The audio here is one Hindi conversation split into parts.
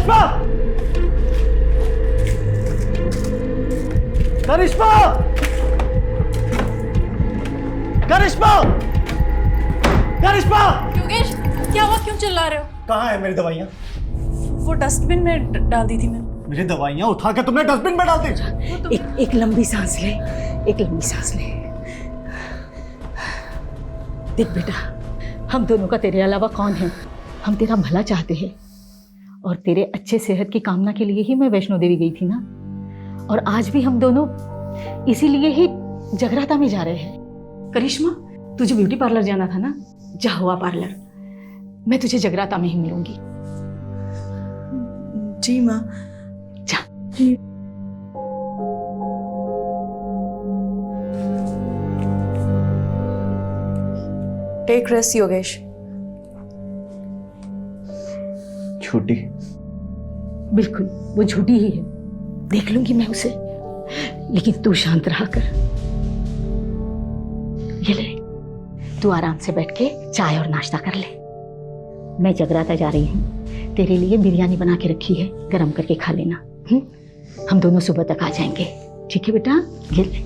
करिश्मा, करिश्मा, करिश्मा, करिश्मा। योगेश, क्या हुआ? क्यों चिल्ला रहे हो? कहाँ है मेरी दवाइयाँ? वो डस्टबिन में डाल दी थी मैंने। मेरी दवाइयाँ उठा के तुमने डस्टबिन में डाल दी। एक लंबी सांस ले, एक लंबी सांस ले। देख बेटा, हम दोनों का तेरे अलावा कौन है? हम तेरा भला चाहते हैं और तेरे अच्छे सेहत की कामना के लिए ही मैं वैष्णो देवी गई थी ना। और आज भी हम दोनों इसीलिए ही जगराता में जा रहे हैं। करिश्मा, तुझे ब्यूटी पार्लर जाना था ना, जा हुआ पार्लर। मैं तुझे जगराता में ही मिलूंगी। जी माँ। जा। Take rest Yogesh. छुट्टी? बिल्कुल, वो झूठी ही है। देख लूंगी मैं उसे, लेकिन तू शांत रहा कर। ये ले, तू आराम से बैठ के चाय और नाश्ता कर ले। मैं जगराता जा रही हूँ, तेरे लिए बिरयानी बना के रखी है, गरम करके खा लेना। हम दोनों सुबह तक आ जाएंगे, ठीक है बेटा? ये ले।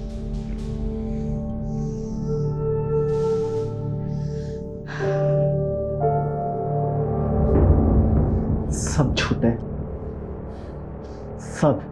सब झूठ है, सब।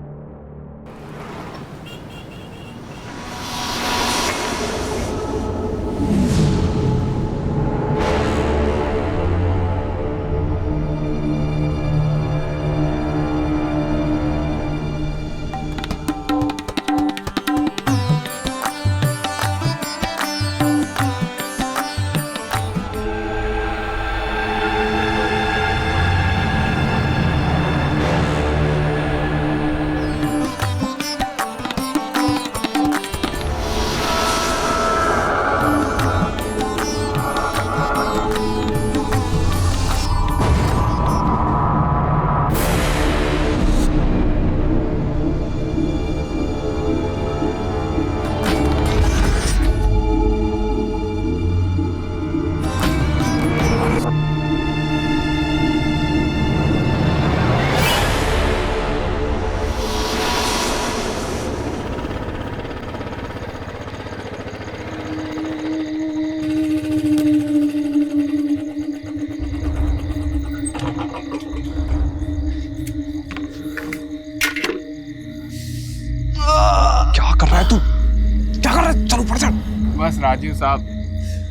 बस राजीव साहब,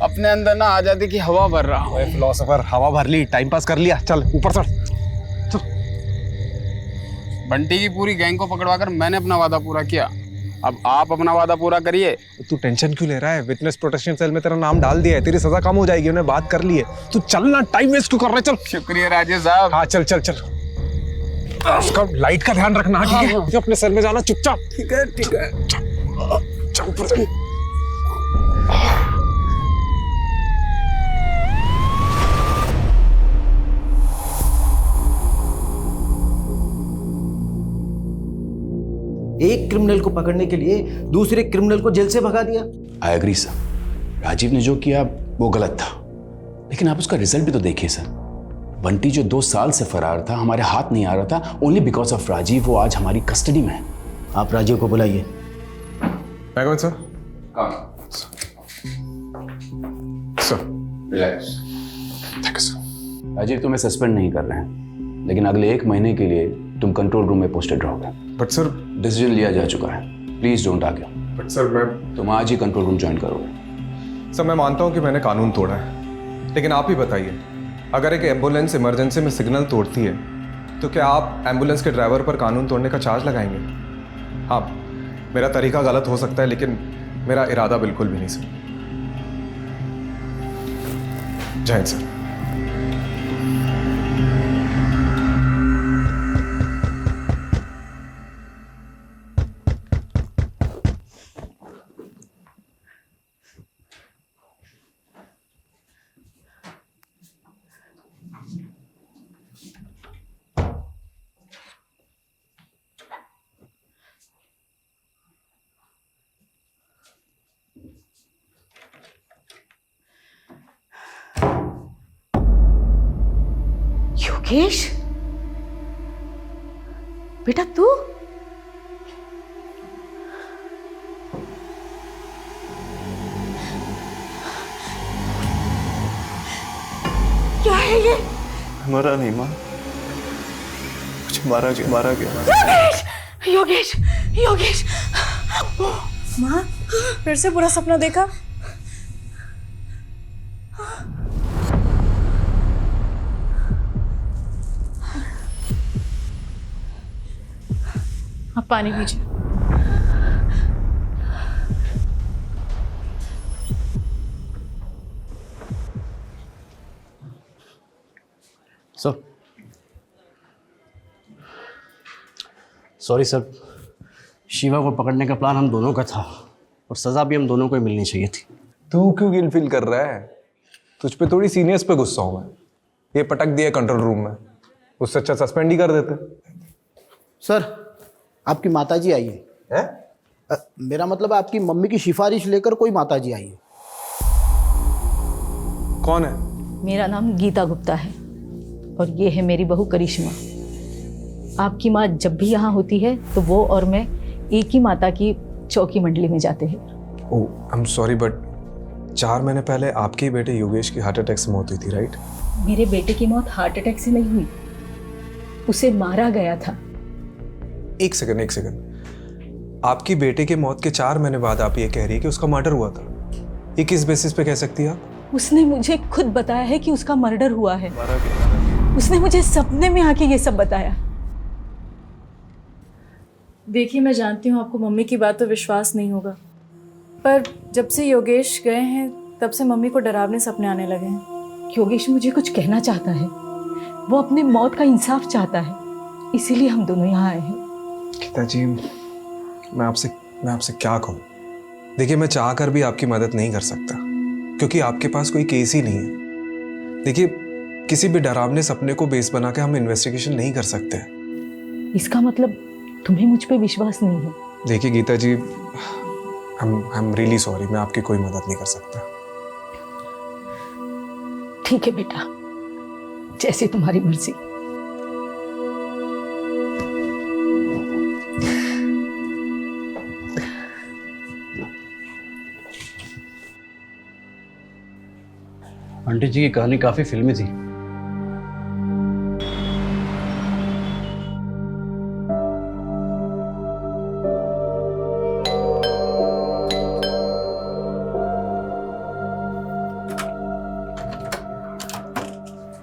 अपने अंदर ना आजादी की हवा भर रहा हूँ। फिलोसोफर, हवा भर ली, टाइम पास कर लिया, चल ऊपर चढ़। बंटी की पूरी गैंग को पकड़वाकर मैंने अपना वादा पूरा किया, अब आप अपना वादा पूरा करिए। तू टेंशन क्यों ले रहा है? विटनेस प्रोटेक्शन सेल में तेरा नाम डाल दिया है, तेरी सजा कम हो जाएगी, उन्हें बात कर ली है। तू चलना, टाइम वेस्ट क्यों कर रहा है? चल। शुक्रिया राजीव साहब। हाँ चल चल चल। उसका लाइट का ध्यान रखना, ठीक है? अपने सेल में जाना चुपचाप। ठीक है ठीक है। चल ऊपर चल। एक क्रिमिनल को पकड़ने के लिए दूसरे क्रिमिनल को जेल से भगा दिया। आई एग्री सर, राजीव ने जो किया वो गलत था, लेकिन आप उसका रिजल्ट भी तो देखिए सर। बंटी जो 2 साल से फरार था, हमारे हाथ नहीं आ रहा था, ओनली बिकॉज ऑफ राजीव वो आज हमारी कस्टडी में है। आप राजीव को बुलाइए। Sir. Sir relax. Thank you sir. Rajiv तुम्हें सस्पेंड नहीं कर रहे हैं, लेकिन अगले 1 महीने के लिए तुम कंट्रोल रूम में पोस्टेड रहोगे। बट सर, डिसीजन लिया जा चुका है, please don't argue. But sir मैं तुम आज ही कंट्रोल रूम ज्वाइन करोगे। सर मैं मानता हूँ कि मैंने कानून तोड़ा है, लेकिन आप ही बताइए, अगर एक एम्बुलेंस इमरजेंसी में सिग्नल तोड़ती है तो क्या आप एम्बुलेंस के ड्राइवर पर कानून तोड़ने का चार्ज लगाएंगे? हाँ, मेरा तरीका गलत हो सकता है, लेकिन मेरा इरादा बिल्कुल भी नहीं सर। जय हिंद सर। योगेश, बेटा तू? क्या है ये? मरा नहीं माँ, मुझे मारा गया। योगेश, योगेश, योगेश। माँ, फिर से बुरा सपना देखा? आप पानी पीजिए। सॉरी सर, शिवा को पकड़ने का प्लान हम दोनों का था और सज़ा भी हम दोनों को ही मिलनी चाहिए थी। तू क्यों गिल्ट फील कर रहा है? तुझ पे थोड़ी सीनियर्स पे गुस्सा हूं मैं। ये पटक दिया कंट्रोल रूम में, उससे अच्छा सस्पेंड ही कर देते। सर, आपकी माताजी आई है। मेरा मतलब आपकी मम्मी की सिफारिश लेकर कोई माताजी आई है। कौन है? मेरा नाम गीता गुप्ता है और ये है मेरी बहू करिश्मा। आपकी माँ जब भी यहाँ होती है तो वो और मैं एक ही माता की चौकी मंडली में जाते हैं। ओह, आई एम सॉरी बट 4 महीने पहले आपके ही बेटे योगेश की हार्ट अटैक से मौत हुई थी, राइट? मेरे बेटे की मौत हार्ट अटैक से नहीं हुई, उसे मारा गया था। एक सेकंड। आपकी बेटे के मौत के 4 महीने बाद आप ये कह रही है कि उसका मर्डर हुआ था। ये किस बेसिस पे कह सकती है आप? उसने मुझे खुद बताया है कि उसका मर्डर हुआ है। उसने मुझे सपने में आके ये सब बताया। देखिए, मैं जानती हूँ आपको मम्मी की बात पर विश्वास नहीं होगा, पर जब से योगेश गए हैं तब से मम्मी को डरावने सपने आने लगे हैं। योगेश मुझे कुछ कहना चाहता है, वो अपने मौत का इंसाफ चाहता है, इसीलिए हम दोनों यहाँ आए हैं। गीता जी, मैं आपसे क्या कहूँ? देखिए, मैं चाह कर भी आपकी मदद नहीं कर सकता क्योंकि आपके पास कोई केस ही नहीं है। देखिए, किसी भी डरावने सपने को बेस बना के हम इन्वेस्टिगेशन नहीं कर सकते। इसका मतलब तुम्हें मुझ पे विश्वास नहीं है? देखिए गीता जी, आई एम रियली सॉरी, मैं आपकी कोई मदद नहीं कर सकता। ठीक है बेटा, जैसे तुम्हारी मर्जी। आंटी जी की कहानी काफी फिल्मी थी।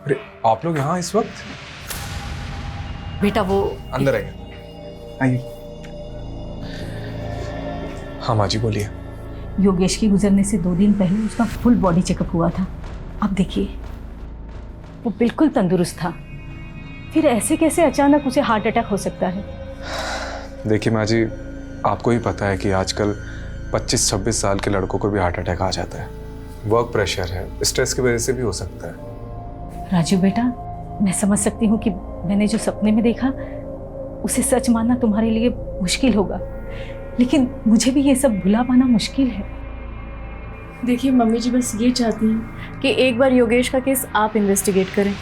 अरे आप लोग यहाँ इस वक्त? बेटा वो अंदर आइए। हाँ माँ जी बोलिए। योगेश की गुजरने से 2 दिन पहले उसका फुल बॉडी चेकअप हुआ था। अब देखिए, वो बिल्कुल तंदुरुस्त था, फिर ऐसे कैसे अचानक उसे हार्ट अटैक हो सकता है? देखिए माँ जी, आपको ही पता है कि आजकल 25-26 साल के लड़कों को भी हार्ट अटैक आ जाता है। वर्क प्रेशर है, स्ट्रेस की वजह से भी हो सकता है। राजू बेटा, मैं समझ सकती हूँ कि मैंने जो सपने में देखा उसे सच मानना तुम्हारे लिए मुश्किल होगा, लेकिन मुझे भी ये सब भुला पाना मुश्किल है। देखिए, मम्मी जी बस ये चाहती हैं कि एक बार योगेश का केस आप इन्वेस्टिगेट करें।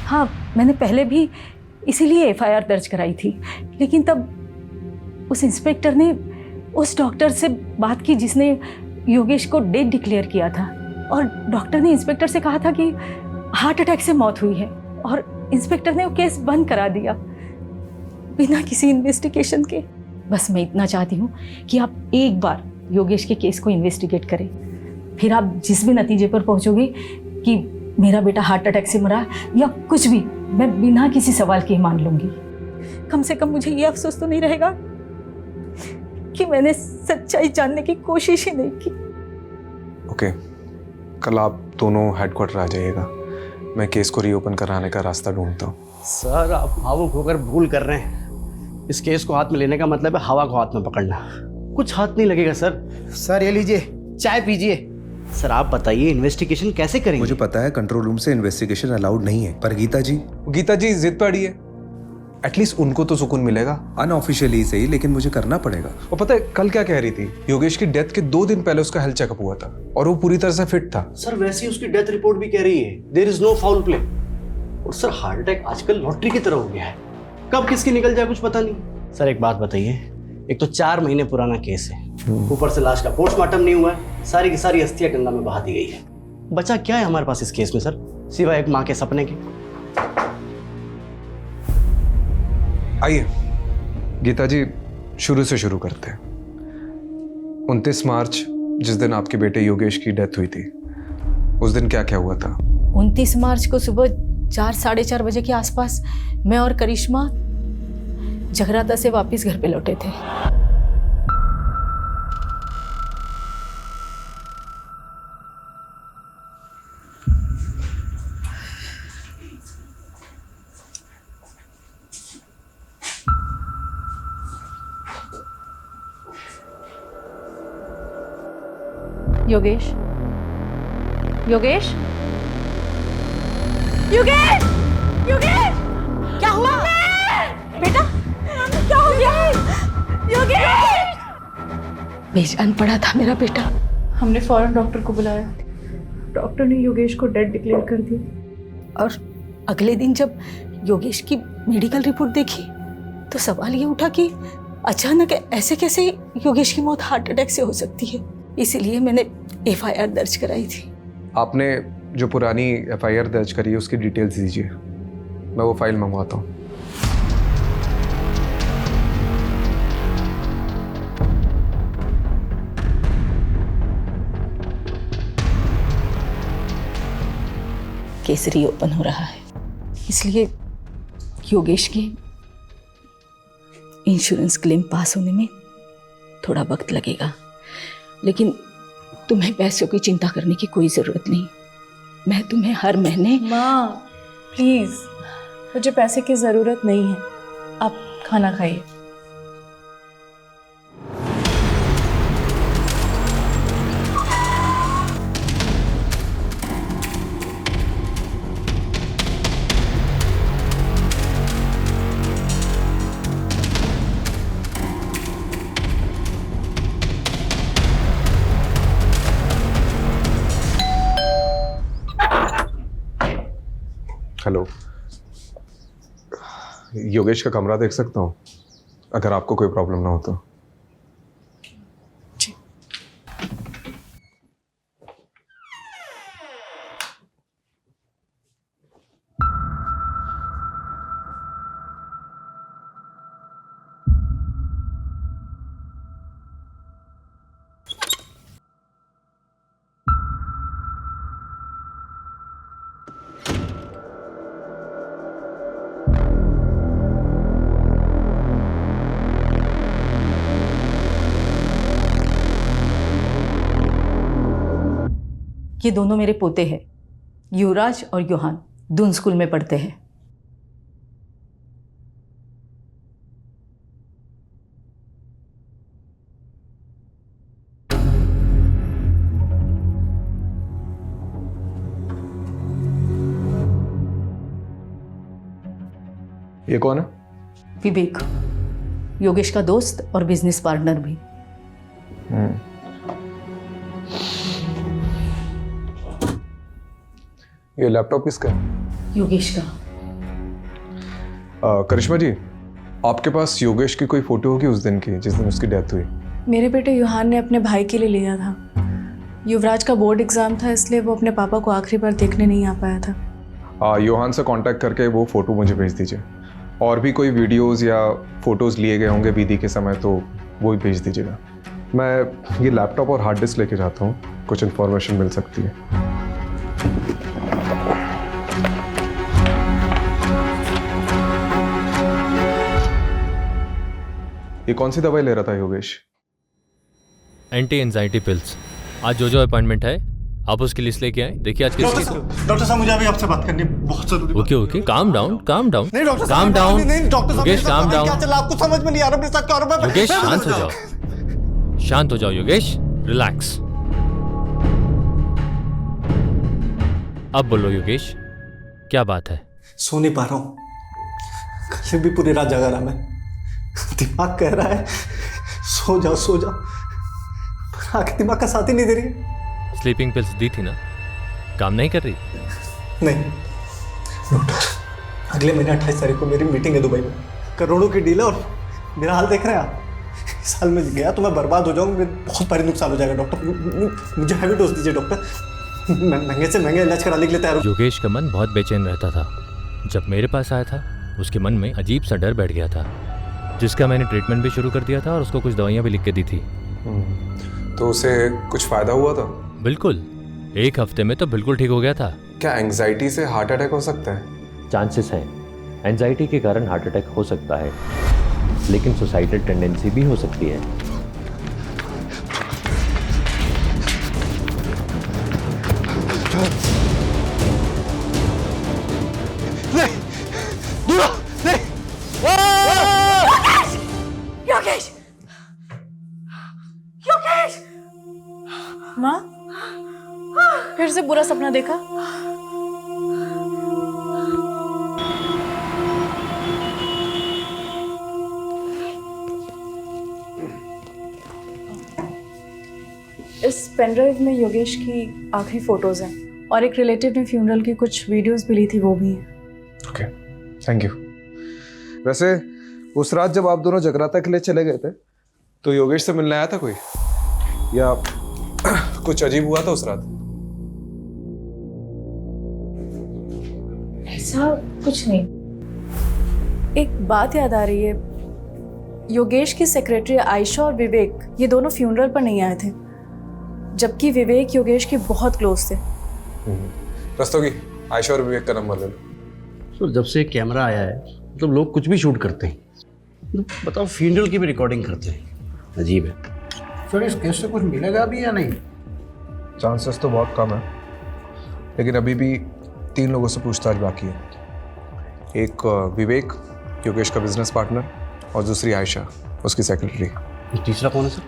हाँ, मैंने पहले भी इसीलिए FIR दर्ज कराई थी, लेकिन तब उस इंस्पेक्टर ने उस डॉक्टर से बात की जिसने योगेश को डेड डिक्लेयर किया था, और डॉक्टर ने इंस्पेक्टर से कहा था कि हार्ट अटैक से मौत हुई है, और इंस्पेक्टर ने वो केस बंद करा दिया बिना किसी इन्वेस्टिगेशन के। बस मैं इतना चाहती हूँ कि आप एक बार योगेश के केस को इन्वेस्टिगेट करें, फिर आप जिस भी नतीजे पर पहुँचोगे कि मेरा बेटा हार्ट अटैक से मरा या कुछ भी, मैं बिना किसी सवाल के मान लूँगी। कम से कम मुझे ये अफसोस तो नहीं रहेगा कि मैंने सच्चाई जानने की कोशिश ही नहीं की। ओके, कल आप दोनों हेडक्वार्टर आ जाइएगा, मैं केस को रीओपन कराने का रास्ता ढूंढता हूँ। सर, आप भावुक होकर भूल कर रहे हैं। इस केस को हाथ में लेने का मतलब है हवा को हाथ में पकड़ना। कुछ हाथ नहीं लगेगा सर। सर ये लीजिए, चाय पीजिए। सर आप बताइए, इन्वेस्टिगेशन कैसे करेंगे? मुझे पता है कंट्रोल रूम से इन्वेस्टिगेशन अलाउड नहीं है, पर गीता जी जिद पे अड़ी है, एटलीस्ट उनको तो सुकून मिलेगा। अनऑफिशियली सही, लेकिन मुझे करना पड़ेगा। वो पता है कल क्या कह रही थी? योगेश की डेथ के 2 दिन पहले उसका हेल्थ चेकअप हुआ था और वो पूरी तरह से फिट था। सर वैसे ही उसकी डेथ रिपोर्ट भी कह रही है there is no foul play. और सर हार्ट अटैक आजकल लॉटरी की तरह हो गया है। कब किसकी निकल जाए कुछ पता नहीं। सर एक बात बताइए, एक तो 4 महीने पुराना केस है, ऊपर से लाश का पोस्टमार्टम नहीं हुआ है, सारी की सारी अस्थियां गंगा में बहा दी गई है। बचा क्या है हमारे पास इस केस में सर, सिवाय एक माँ के सपने के। आइए गीता जी, शुरू से शुरू करते हैं। 29 मार्च जिस दिन आपके बेटे योगेश की डेथ हुई थी, उस दिन क्या क्या हुआ था? 29 मार्च को सुबह 4 साढ़े 4 बजे के आसपास मैं और करिश्मा जगराता से वापस घर पे लौटे थे। योगेश, योगेश, योगेश, योगेश, क्या हुआ बेटा? क्या हो गया? योगेश! बेजान पड़ा था मेरा बेटा। हमने फौरन डॉक्टर को बुलाया। डॉक्टर ने योगेश को डेड डिक्लेयर कर दिया। और अगले दिन जब योगेश की मेडिकल रिपोर्ट देखी तो सवाल ये उठा कि अचानक ऐसे कैसे योगेश की मौत हार्ट अटैक से हो सकती है। इसीलिए मैंने FIR दर्ज कराई थी। आपने जो पुरानी FIR दर्ज करी है उसकी डिटेल्स दीजिए, मैं वो फाइल मंगवाता हूँ। केस रीओपन हो रहा है, इसलिए योगेश के इंश्योरेंस क्लेम पास होने में थोड़ा वक्त लगेगा, लेकिन तुम्हें पैसों की चिंता करने की कोई ज़रूरत नहीं। मैं तुम्हें हर महीने। माँ प्लीज़, मुझे पैसे की ज़रूरत नहीं है, आप खाना खाइए। हेलो, योगेश का कमरा देख सकता हूँ अगर आपको कोई प्रॉब्लम ना हो तो? जी। ये दोनों मेरे पोते हैं, युवराज और योहान, दून स्कूल में पढ़ते हैं। ये कौन है? विवेक, योगेश का दोस्त और बिजनेस पार्टनर भी। ये लैपटॉप किसका है? योगेश का। करिश्मा जी, आपके पास योगेश की कोई फोटो होगी उस दिन की जिस दिन उसकी डेथ हुई? मेरे बेटे युहान ने अपने भाई के लिए लिया था। युवराज का बोर्ड एग्ज़ाम था, इसलिए वो अपने पापा को आखिरी बार देखने नहीं आ पाया था। योहान से कांटेक्ट करके वो फ़ोटो मुझे भेज दीजिए। और भी कोई वीडियोस या फोटोज़ लिए गए होंगे विधि के समय तो वो भी भेज दीजिएगा। मैं ये लैपटॉप और हार्ड डिस्क लेके जाता हूँ, कुछ इन्फॉर्मेशन मिल सकती है। ये कौन सी दवाई ले रहा था योगेश? Anti anxiety pills. आज जो अपॉइंटमेंट है आप उसकी लिस्ट लेके आए। देखिए आज डॉक्टर साहब मुझे अभी आपसे बात करनी बहुत जरूरी। Okay okay, calm down calm down. नहीं डॉक्टर काम डाउन। नहीं डॉक्टर साहब, योगेश काम डाउन। क्या चल रहा है आपको समझ में नहीं आ रहा मेरे साथ क्या हो रहा है? योगेश शांत हो जाओ, शांत हो जाओ योगेश, रिलैक्स। अब बोलो योगेश, क्या बात है? सो नहीं पा रहा हूँ, कल से भी पूरी रात जगा रहा मैं। दिमाग कह रहा है सो जाओ सो जाओ, पर आखिर दिमाग का साथ ही नहीं दे रही। स्लीपिंग पिल्स दी थी ना, काम नहीं कर रही? नहीं डॉक्टर, अगले महीने 28 तारीख को मेरी मीटिंग है दुबई में। करोड़ों की डील है और मेरा हाल देख रहे हैं आप। इस साल में गया तो मैं बर्बाद हो जाऊंगा, मेरे बहुत भारी नुकसान हो जाएगा डॉक्टर। मुझे हैवी डोज दीजिए डॉक्टर, मैं महंगे से महंगे इलाज कराने के लिए तैयार हूँ। योगेश का मन बहुत बेचैन रहता था। जब मेरे पास आया था उसके मन में अजीब सा डर बैठ गया था, जिसका मैंने ट्रीटमेंट भी शुरू कर दिया था और उसको कुछ दवाइयाँ भी लिख के दी थी। तो उसे कुछ फ़ायदा हुआ था? बिल्कुल, 1 हफ्ते में तो बिल्कुल ठीक हो गया था। क्या एंग्जाइटी से हार्ट अटैक हो सकता है? चांसेस हैं, एंजाइटी के कारण हार्ट अटैक हो सकता है, लेकिन सुसाइडल टेंडेंसी भी हो सकती है। योगेश! योगेश! माँ, फिर से बुरा सपना देखा? इस पेनड्राइव में योगेश की आखिरी फोटोज हैं और एक रिलेटिव ने फ्यूनरल की कुछ वीडियोस भी ली थी, वो भी हैं। Okay, thank you. वैसे उस रात जब आप दोनों जगराता के लिए चले गए थे तो योगेश से मिलने आया था कोई, या कुछ अजीब हुआ था उस रात? ऐसा कुछ नहीं। एक बात याद आ रही है, योगेश की सेक्रेटरी आयशा और विवेक ये दोनों फ्यूनरल पर नहीं आए थे, जबकि विवेक योगेश के बहुत क्लोज थे। रस्तोगी, आयशा और विवेक का नंबर ले लो। सर जब से कैमरा आया है मतलब लोग कुछ भी शूट करते हैं, बताओ फ्यूनरल की भी रिकॉर्डिंग करते हैं, अजीब है। सर इस केस से कुछ मिलेगा भी या नहीं? चांसेस तो बहुत कम है, लेकिन अभी भी 3 लोगों से पूछताछ बाकी है। एक विवेक, योगेश का बिजनेस पार्टनर, और दूसरी आयशा, उसकी सेक्रेटरी। तीसरा कौन है सर?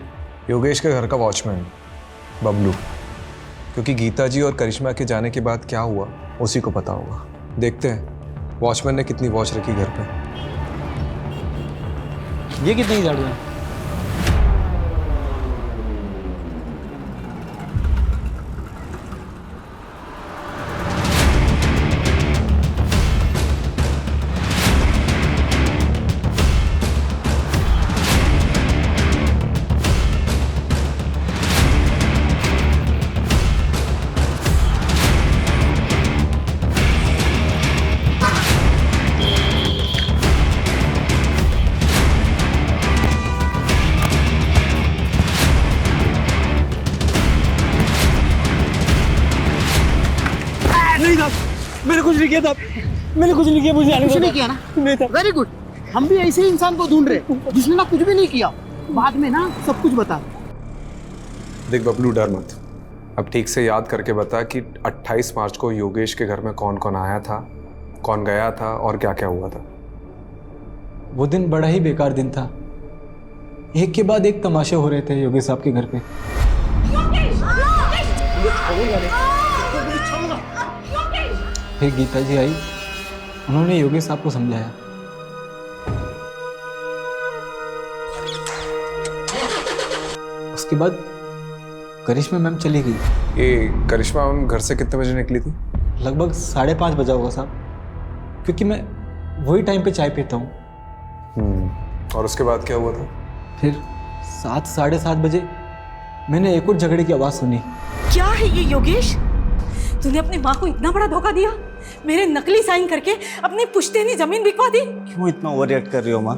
योगेश के घर का वॉचमैन बबलू, क्योंकि गीता जी और करिश्मा के जाने के बाद क्या हुआ उसी को पता होगा। देखते हैं वॉचमैन ने कितनी वॉच रखी घर पे। ये कितनी गाड़ियाँ? मैंने कुछ नहीं किया था, मैंने कुछ नहीं किया, मुझे कुछ नहीं किया ना? नहीं था। वेरी गुड, हम भी ऐसे ही इंसान को ढूंढ रहे जिसने ना कुछ भी नहीं किया, बाद में ना सब कुछ बता। देख बबलू, डर मत, अब ठीक से याद करके बता कि 28 मार्च को योगेश के घर में कौन कौन आया था, कौन गया था और क्या क्या हुआ था। वो दिन बड़ा ही बेकार दिन था, एक के बाद एक तमाशे हो रहे थे योगेश साहब के घर पे। फिर गीता जी आई, उन्होंने योगेश साहब को समझाया। उसके बाद करिश्मा मैम चली गई। ये करिश्मा मैम घर से कितने बजे निकली थी? लगभग 5:30 बजा होगा साहब, क्योंकि मैं वही टाइम पे चाय पीता हूँ। और उसके बाद क्या हुआ था? फिर 7 साढ़े 7 बजे मैंने एक और झगड़े की आवाज़ सुनी। क्या है ये योगेश? तूने अपनी माँ को इतना बड़ा धोखा दिया, मेरे नकली साइन करके अपनी पुश्तैनी जमीन बिकवा दी। क्यों इतना ओवर रिएक्ट कर रही हो माँ?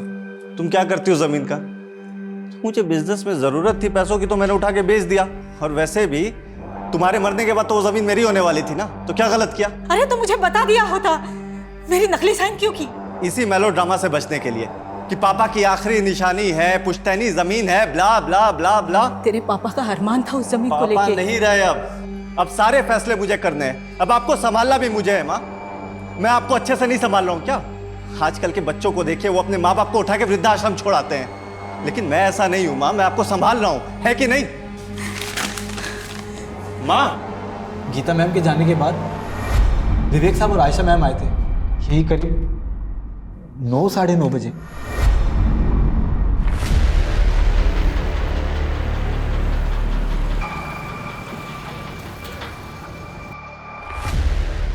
तुम क्या करती हो जमीन का? मुझे बिजनेस में जरूरत थी पैसों की तो मैंने उठा के बेच दिया, और वैसे भी तुम्हारे मरने के बाद तो वो जमीन मेरी होने वाली थी ना, तो क्या गलत किया? अरे तो मुझे बता दिया होता, मेरी नकली साइन क्यों की? इसी मेलोड्रामा से बचने के लिए कि पापा की आखिरी निशानी है, पुश्तैनी जमीन है, ब्ला ब्ला ब्ला ब्ला। तेरे पापा का अरमान था उस जमीन को पापा लेके। नहीं रहे अब सारे फैसले मुझे करने हैं, अब आपको संभालना भी मुझे है माँ। मैं आपको अच्छे से नहीं संभाल रहा हूँ क्या? आजकल के बच्चों को देखिए, वो अपने माँ बाप को उठा के वृद्धाश्रम छोड़ाते हैं, लेकिन मैं ऐसा नहीं हूँ माँ, मैं आपको संभाल रहा हूँ, है कि नहीं माँ? गीता मैम के जाने के बाद विवेक साहब और आयशा मैम आए थे, यही करीब 9 साढ़े 9 बजे।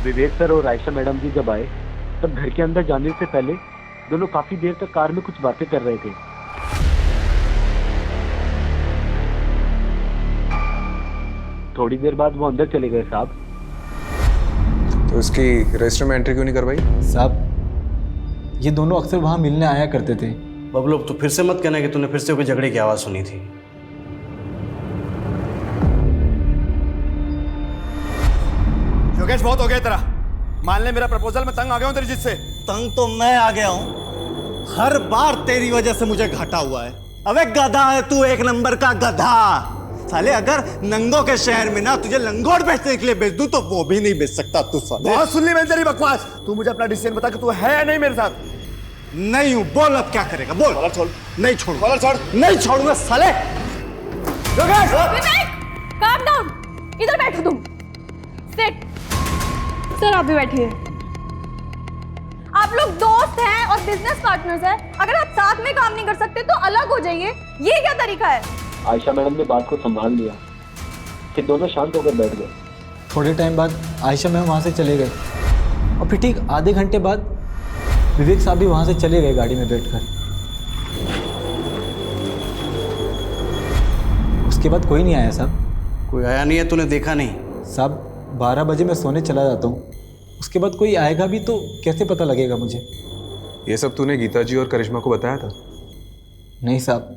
विवेक सर और आयशा मैडम जी जब आए तब घर के अंदर जाने से पहले दोनों काफी देर तक कार में कुछ बातें कर रहे थे। थोड़ी देर बाद वो अंदर चले गए साहब। तो इसकी रजिस्टर में एंट्री क्यों नहीं करवाई? साहब ये दोनों अक्सर वहाँ मिलने आया करते थे। बबलू तो फिर से मत कहना कि तूने फिर से कोई झगड़े की आवाज़ सुनी थी। योगेश बहुत हो गया तेरा। मान ले मेरा प्रपोजल, मैं तंग आ गया हूँ तेरी जिद से। तंग तो मैं आ गया हूँ, हर बार तेरी वजह से मुझे घाटा हुआ है। अबे गधा है तू, एक नंबर का गधा। साले अगर नंगों के शहर में ना तुझे लंगोट बेचने के लिए बेच दूं तो वो भी नहीं बेच सकता तू। साले बहुत सुन ली मैंने तेरी बकवास। तू मुझे अपना डिसीजन बता कि तू है या नहीं मेरे साथ। नहीं हूं, बोल अब क्या करेगा बोल। कॉलर छोड़। नहीं छोड़। कॉलर छोड़। नहीं छोड़ूंगा साले। विवेक, calm down, इधर बैठो तुम। सिट। सर आप भी बैठिए। आप लोग दोस्त हैं और बिजनेस पार्टनर्स हैं। अगर आप साथ में काम नहीं कर सकते तो अलग हो जाइए। ये क्या तरीका है? आयशा मैडम ने बात को संभाल लिया, फिर दोनों शांत होकर बैठ गए। थोड़े टाइम बाद आयशा मैम वहाँ से चले गए और फिर ठीक आधे घंटे बाद विवेक साहब भी वहाँ से चले गए गाड़ी में बैठकर। उसके बाद कोई नहीं आया साहब। कोई आया नहीं है? तूने देखा नहीं? साहब 12 बजे मैं सोने चला जाता हूँ, उसके बाद कोई आएगा भी तो कैसे पता लगेगा मुझे? ये सब तूने गीता जी और करिश्मा को बताया था? नहीं साहब,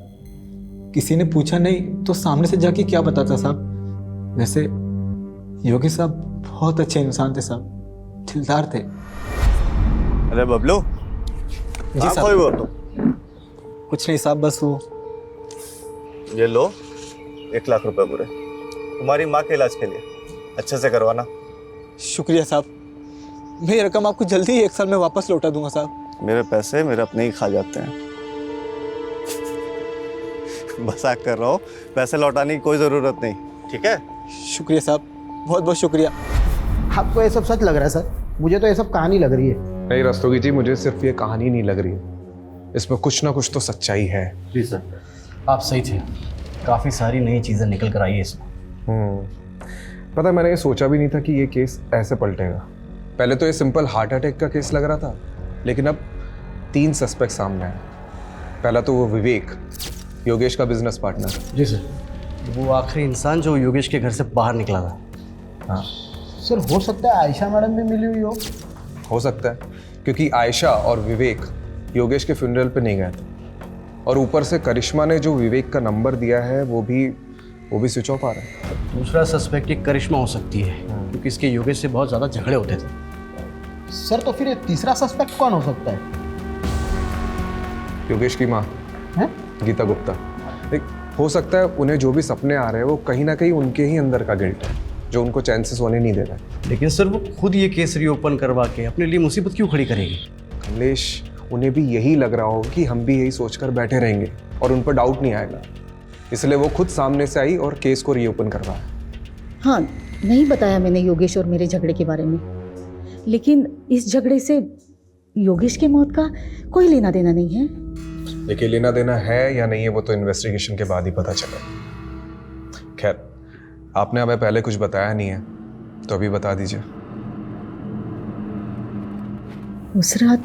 किसी ने पूछा नहीं तो सामने से जाके क्या बताता साहब। वैसे योगेश साहब बहुत अच्छे इंसान थे साहब, दिलदार थे। अरे बबलू जी साहब। कोई बोल तो कुछ नहीं साहब, बस वो। ये लो 1 लाख रुपए पूरे तुम्हारी माँ के इलाज के लिए, अच्छे से करवाना। शुक्रिया साहब, मैं ये रकम आपको जल्दी ही 1 साल में वापस लौटा दूंगा साहब। मेरे पैसे मेरे अपने ही खा जाते हैं। मजाक कर रहा हूँ, पैसे लौटाने की कोई ज़रूरत नहीं, ठीक है? शुक्रिया साहब, बहुत बहुत शुक्रिया। आपको ये सब सच लग रहा है सर? मुझे तो ये सब कहानी लग रही है। नहीं रस्तोगी जी, मुझे सिर्फ ये कहानी नहीं लग रही है, इसमें कुछ ना कुछ तो सच्चाई है। जी सर, आप सही थे। काफ़ी सारी नई चीज़ें निकल कर आई है इसमें। पता है, मैंने ये सोचा भी नहीं था कि ये केस ऐसे पलटेगा। पहले तो ये सिंपल हार्ट अटैक का केस लग रहा था, लेकिन अब 3 सस्पेक्ट सामने आए। पहला तो वो विवेक, योगेश का बिजनेस पार्टनर। जी सर, वो आखिरी इंसान जो योगेश के घर से बाहर निकला था। हाँ सर, हो सकता है आयशा मैडम भी मिली हुई हो सकता है, क्योंकि आयशा और विवेक योगेश के फ्यूनरल पे नहीं गए थे, और ऊपर से करिश्मा ने जो विवेक का नंबर दिया है वो भी स्विच ऑफ आ रहा है। दूसरा सस्पेक्ट एक करिश्मा हो सकती है, क्योंकि इसके योगेश से बहुत ज़्यादा झगड़े होते थे। सर तो फिर ये तीसरा सस्पेक्ट कौन हो सकता है? योगेश की माँ गीता गुप्ता। एक हो सकता है उन्हें जो भी सपने आ रहे हैं वो कहीं ना कहीं उनके ही अंदर का गिल्ट है, जो उनको चैन से सोने नहीं दे रहा है। लेकिन सर वो खुद ये केस रीओपन करवा के अपने लिए मुसीबत क्यों खड़ी करेगी? कमलेश, उन्हें भी यही लग रहा हो कि हम भी यही सोचकर बैठे रहेंगे और उन पर डाउट नहीं आएगा, इसलिए वो खुद सामने से आई और केस को रीओपन करवाया। हाँ, नहीं बताया मैंने योगेश और मेरे झगड़े के बारे में, लेकिन इस झगड़े से योगेश की मौत का कोई लेना देना नहीं है। देखिए, लेना देना है या नहीं है वो तो इन्वेस्टिगेशन के बाद ही पता चला। खैर, आपने हमें पहले कुछ बताया नहीं है तो अभी बता दीजिए। उस रात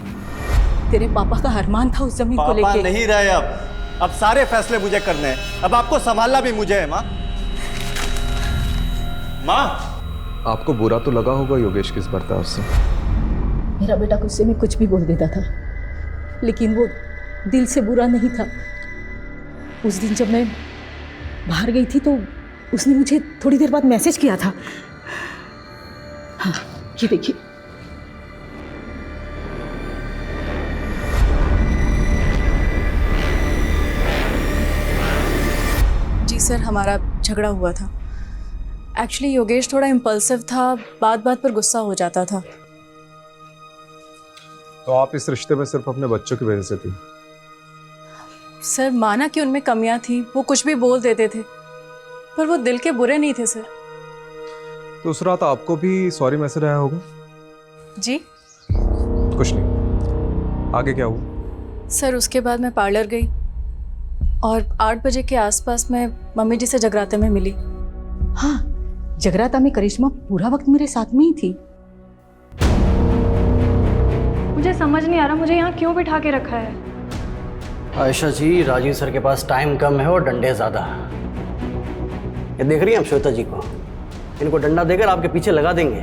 तेरे पापा का अरमान था उस जमीन को लेके। पापा नहीं रहे अब सारे फैसले मुझे करने हैं। अब आपको संभालना भी मुझे है। माँ, आपको बुरा तो लगा होगा योगेश किस बर्ताव से। मेरा बेटा गुस्से में कुछ भी बोल देता था, लेकिन वो दिल से बुरा नहीं था। उस दिन जब मैं बाहर गई थी तो उसने मुझे थोड़ी देर बाद मैसेज किया था। हाँ, ये देखिए। जी सर, हमारा झगड़ा हुआ था। एक्चुअली योगेश थोड़ा इम्पल्सिव था, बात बात पर गुस्सा हो जाता था। तो आप इस रिश्ते में सिर्फ अपने बच्चों की वजह से थी? सर माना कि उनमें कमियां थी, वो कुछ भी बोल देते थे, पर वो दिल के बुरे नहीं थे सर। तो उस रात आपको भी सॉरी मैसेज आया होगा? जी कुछ नहीं, आगे क्या हुआ? सर उसके बाद मैं पार्लर गई और 8 बजे के आसपास मैं मम्मी जी से जगराते में मिली। हाँ, जगराता में करिश्मा पूरा वक्त मेरे साथ में ही थी। मुझे समझ नहीं आ रहा मुझे यहाँ क्यों बिठा के रखा है। आयशा जी, राजीव सर के पास टाइम कम है और डंडे ज़्यादा। ये देख रही हैं आप श्वेता जी को? इनको डंडा देकर आपके पीछे लगा देंगे।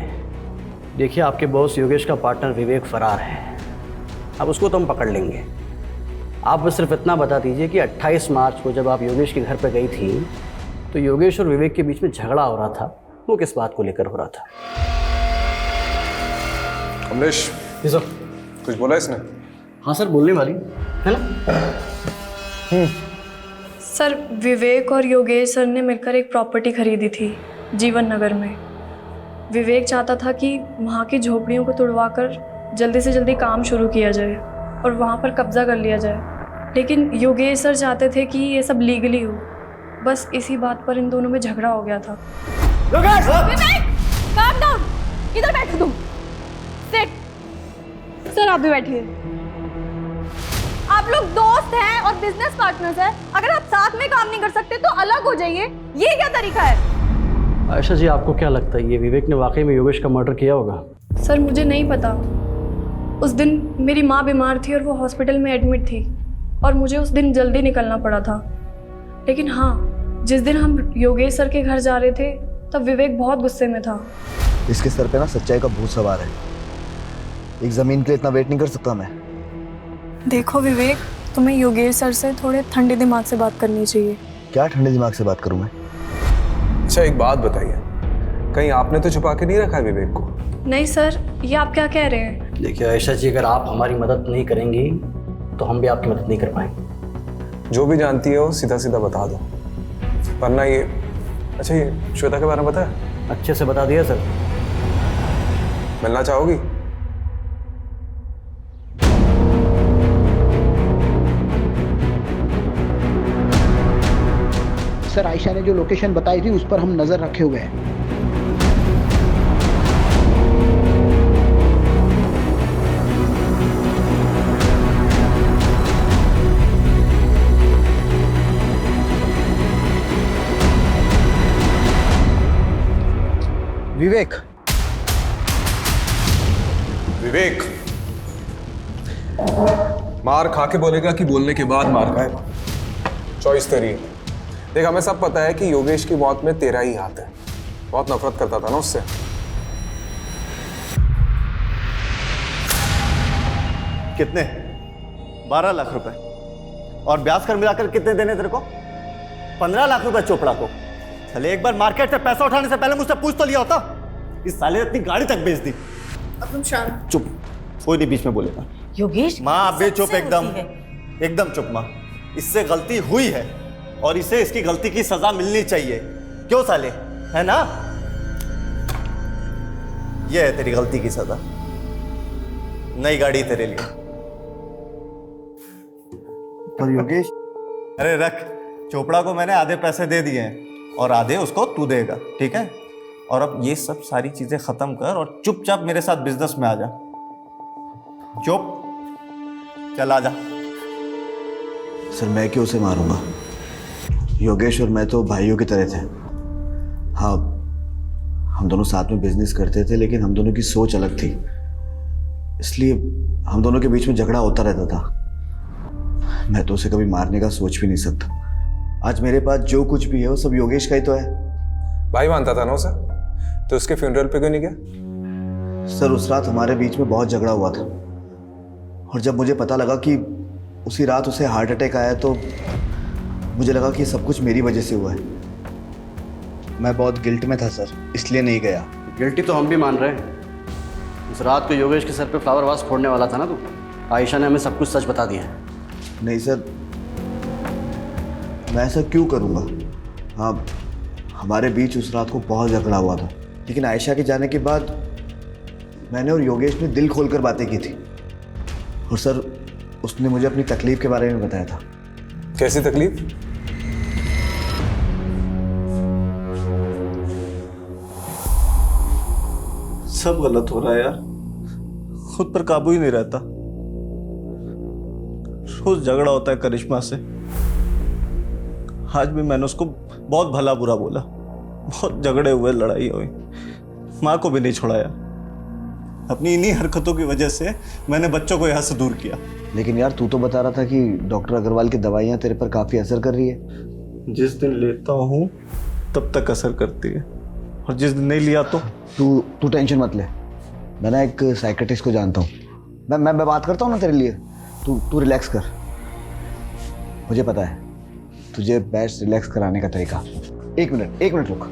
देखिए, आपके बॉस योगेश का पार्टनर विवेक फरार है। अब उसको तो हम पकड़ लेंगे। आप बस सिर्फ इतना बता दीजिए कि 28 मार्च को जब आप योगेश के घर पर गई थी तो योगेश और विवेक के बीच में झगड़ा हो रहा था, वो किस बात को लेकर हो रहा था? कमलेश, जी सर। कुछ बोला इसने? हाँ सर, बोलने वाली है ना। सर, विवेक और योगेश सर ने मिलकर एक प्रॉपर्टी खरीदी थी जीवन नगर में। विवेक चाहता था कि वहाँ की झोपड़ियों को तुड़वाकर जल्दी से जल्दी काम शुरू किया जाए और वहाँ पर कब्जा कर लिया जाए, लेकिन योगेश सर चाहते थे कि ये सब लीगली हो। बस इसी बात पर इन दोनों में झगड़ा हो गया था। योगेश! विवेक, calm down, इधर बैठो तुम। Sit. सर, आप भी बैठिए। आप लोग दोस्त हैं और बिजनेस पार्टनर्स हैं। अगर आप साथ में काम नहीं कर सकते तो अलग हो जाइए। ये क्या तरीका है? आयशा जी, आपको क्या लगता है ये विवेक ने वाकई में योगेश का मर्डर किया होगा? सर, मुझे नहीं पता। उस दिन मेरी माँ बीमार थी और वो हॉस्पिटल में एडमिट थी और मुझे उस दिन जल्दी निकलना पड़ा था। लेकिन हाँ, जिस दिन हम योगेश सर के घर जा रहे थे तब विवेक बहुत गुस्से में था। इसके सर पे ना सच्चाई का भूत सवार है। एक जमीन के लिए इतना वेट नहीं कर सकता मैं। देखो विवेक, तुम्हें योगेश सर से थोड़े ठंडे दिमाग से बात करनी चाहिए। क्या ठंडे दिमाग से बात करूं मैं? अच्छा, एक बात बताइए, कहीं आपने तो छुपा के नहीं रखा है विवेक को? नहीं सर, ये आप क्या कह रहे हैं? देखिए आयशा जी, अगर आप हमारी मदद नहीं करेंगी तो हम भी आपकी मदद नहीं कर पाएंगे। जो भी जानती है वो सीधा सीधा बता दो, वरना ये। अच्छा, ये श्वेता के बारे में पता है? अच्छे से बता दिया सर। मिलना चाहोगी? सर, आयशा ने जो लोकेशन बताई थी उस पर हम नजर रखे हुए हैं। विवेक, विवेक मार खा के बोलेगा कि बोलने के बाद मार खाएगा? चॉइस तेरी है। देख, हमें सब पता है कि योगेश की मौत में तेरा ही हाथ है। बहुत नफरत करता था ना उससे। कितने? 12 लाख रुपए। और ब्याज कर मिलाकर कितने देने तेरे को? 15 लाख रुपए चोपड़ा को। चले, एक बार मार्केट से पैसा उठाने से पहले मुझसे पूछ तो लिया होता। इस साले ने अपनी गाड़ी तक बेच दी। अब तुम शांत। चुप, कोई नहीं बीच में बोलेगा। योगेश, माँ आप भी चुप, एकदम चुप माँ। इससे गलती हुई है और इसे इसकी गलती की सजा मिलनी चाहिए। क्यों साले, है ना? ये है तेरी गलती की सजा। नई गाड़ी तेरे लिए। पर योगेश, अरे रख, चोपड़ा को मैंने आधे पैसे दे दिए हैं और आधे उसको तू देगा, ठीक है? और अब ये सब सारी चीजें खत्म कर और चुपचाप मेरे साथ बिजनेस में आ जा। चुप, चल आ जा। सर, मैं क्यों उसे मारूंगा? योगेश और मैं तो भाइयों की तरह थे। हाँ, हम दोनों साथ में बिजनेस करते थे, लेकिन हम दोनों की सोच अलग थी, इसलिए हम दोनों के बीच में झगड़ा होता रहता था। मैं तो उसे कभी मारने का सोच भी नहीं सकता। आज मेरे पास जो कुछ भी है वो सब योगेश का ही तो है। भाई मानता था ना उसे, तो उसके फ्यूनरल पे क्यों नहीं गया? सर, उस रात हमारे बीच में बहुत झगड़ा हुआ था और जब मुझे पता लगा कि उसी रात उसे हार्ट अटैक आया तो मुझे लगा कि सब कुछ मेरी वजह से हुआ है। मैं बहुत गिल्ट में था सर, इसलिए नहीं गया। गिल्टी तो हम भी मान रहे हैं। उस रात को योगेश के सर पे फ्लावर वास फोड़ने वाला था ना तू। आयशा ने हमें सब कुछ सच बता दिया है। नहीं सर, मैं ऐसा क्यों करूँगा? हाँ, हमारे बीच उस रात को बहुत झगड़ा हुआ था, लेकिन आयशा के जाने के बाद मैंने और योगेश ने दिल खोलकर बातें की थी। और सर, उसने मुझे अपनी तकलीफ के बारे में बताया था। कैसी तकलीफ? सब गलत हो रहा है यार, खुद पर काबू ही नहीं रहता। रोज झगड़ा होता है करिश्मा से। आज भी मैंने उसको बहुत भला बुरा बोला, बहुत झगड़े हुए, लड़ाई हुई, माँ को भी नहीं छोड़ा यार। अपनी इन्हीं हरकतों की वजह से मैंने बच्चों को यहाँ से दूर किया। लेकिन यार तू तो बता रहा था कि डॉक्टर अग्रवाल की दवाइयाँ तेरे पर काफ़ी असर कर रही है। जिस दिन लेता हूँ तब तक असर करती है, और जिस दिन नहीं लिया तो तू टेंशन मत ले, मैं ना एक साइकेट्रिस्ट को जानता हूँ। मैं बात करता हूँ ना तेरे लिए। तू रिलैक्स कर, मुझे पता है तुझे बेस्ट रिलैक्स कराने का तरीका। एक मिनट रुक।